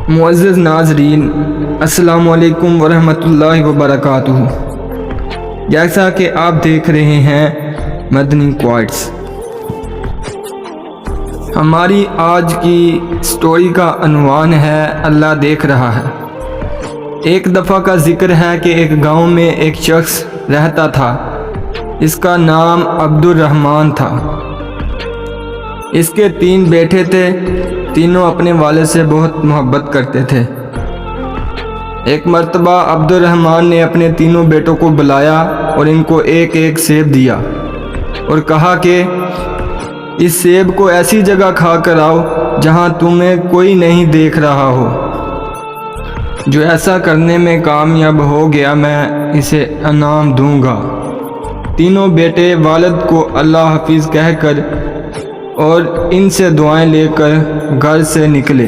معزز ناظرین، السلام علیکم ورحمۃ اللہ وبرکاتہ۔ جیسا کہ آپ دیکھ رہے ہیں مدنی کوائٹس، ہماری آج کی سٹوری کا عنوان ہے اللہ دیکھ رہا ہے۔ ایک دفعہ کا ذکر ہے کہ ایک گاؤں میں ایک شخص رہتا تھا، اس کا نام عبد الرحمن تھا۔ اس کے 3 بیٹے تھے، تینوں اپنے والد سے بہت محبت کرتے تھے۔ ایک مرتبہ عبد الرحمن نے اپنے تینوں بیٹوں کو بلایا اور ان کو ایک ایک سیب دیا اور کہا کہ اس سیب کو ایسی جگہ کھا کر آؤ جہاں تمہیں کوئی نہیں دیکھ رہا ہو۔ جو ایسا کرنے میں کامیاب ہو گیا میں اسے انعام دوں گا۔ تینوں بیٹے والد کو اللہ حافظ کہہ کر اور ان سے دعائیں لے کر گھر سے نکلے۔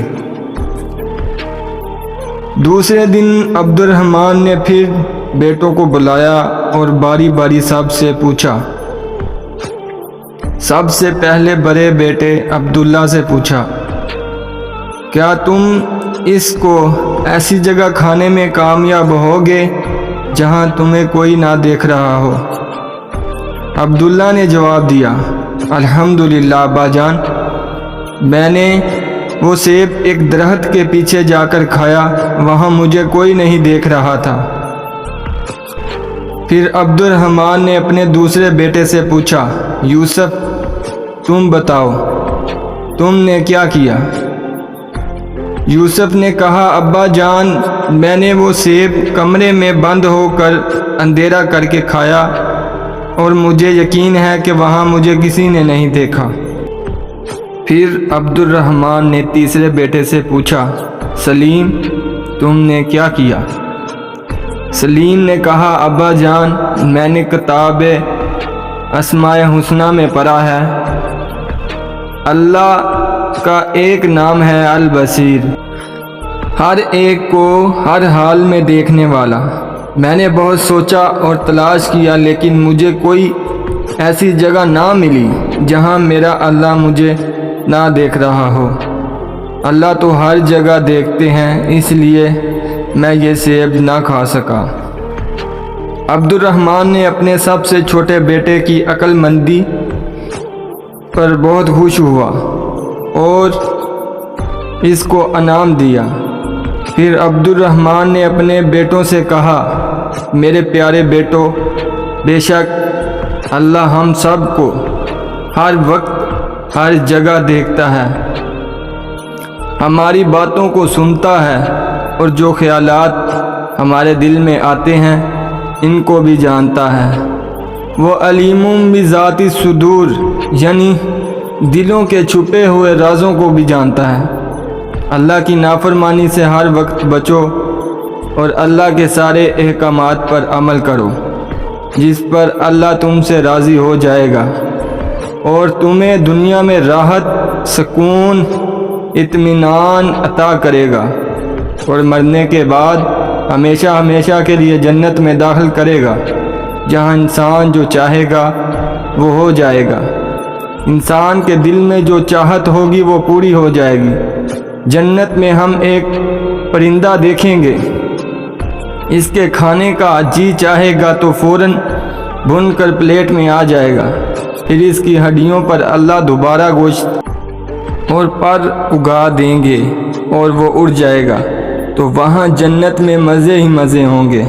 دوسرے دن عبد الرحمن نے پھر بیٹوں کو بلایا اور باری باری سب سے پوچھا۔ سب سے پہلے بڑے بیٹے عبداللہ سے پوچھا، کیا تم اس کو ایسی جگہ کھانے میں کامیاب ہوگے جہاں تمہیں کوئی نہ دیکھ رہا ہو؟ عبداللہ نے جواب دیا، الحمدللہ ابا جان، میں نے وہ سیب ایک درخت کے پیچھے جا کر کھایا، وہاں مجھے کوئی نہیں دیکھ رہا تھا۔ پھر عبد الرحمن نے اپنے دوسرے بیٹے سے پوچھا، یوسف تم بتاؤ تم نے کیا کیا؟ یوسف نے کہا، ابا جان، میں نے وہ سیب کمرے میں بند ہو کر اندھیرا کر کے کھایا اور مجھے یقین ہے کہ وہاں مجھے کسی نے نہیں دیکھا۔ پھر عبد الرحمن نے تیسرے بیٹے سے پوچھا، سلیم تم نے کیا کیا؟ سلیم نے کہا، ابا جان، میں نے کتاب اسماء حسنہ میں پڑھا ہے، اللہ کا ایک نام ہے البصیر، ہر ایک کو ہر حال میں دیکھنے والا۔ میں نے بہت سوچا اور تلاش کیا لیکن مجھے کوئی ایسی جگہ نہ ملی جہاں میرا اللہ مجھے نہ دیکھ رہا ہو۔ اللہ تو ہر جگہ دیکھتے ہیں، اس لیے میں یہ سیب نہ کھا سکا۔ عبد الرحمن نے اپنے سب سے چھوٹے بیٹے کی عقل مندی پر بہت خوش ہوا اور اس کو انعام دیا۔ پھر عبد الرحمن نے اپنے بیٹوں سے کہا، میرے پیارے بیٹوں، بے شک اللہ ہم سب کو ہر وقت ہر جگہ دیکھتا ہے، ہماری باتوں کو سنتا ہے اور جو خیالات ہمارے دل میں آتے ہیں ان کو بھی جانتا ہے۔ وہ علیم بذات الصدور، یعنی دلوں کے چھپے ہوئے رازوں کو بھی جانتا ہے۔ اللہ کی نافرمانی سے ہر وقت بچو اور اللہ کے سارے احکامات پر عمل کرو، جس پر اللہ تم سے راضی ہو جائے گا اور تمہیں دنیا میں راحت، سکون، اطمینان عطا کرے گا اور مرنے کے بعد ہمیشہ ہمیشہ کے لیے جنت میں داخل کرے گا، جہاں انسان جو چاہے گا وہ ہو جائے گا۔ انسان کے دل میں جو چاہت ہوگی وہ پوری ہو جائے گی۔ جنت میں ہم ایک پرندہ دیکھیں گے، اس کے کھانے کا جی چاہے گا تو فوراً بھن کر پلیٹ میں آ جائے گا، پھر اس کی ہڈیوں پر اللہ دوبارہ گوشت اور پر اگا دیں گے اور وہ اڑ جائے گا، تو وہاں جنت میں مزے ہی مزے ہوں گے۔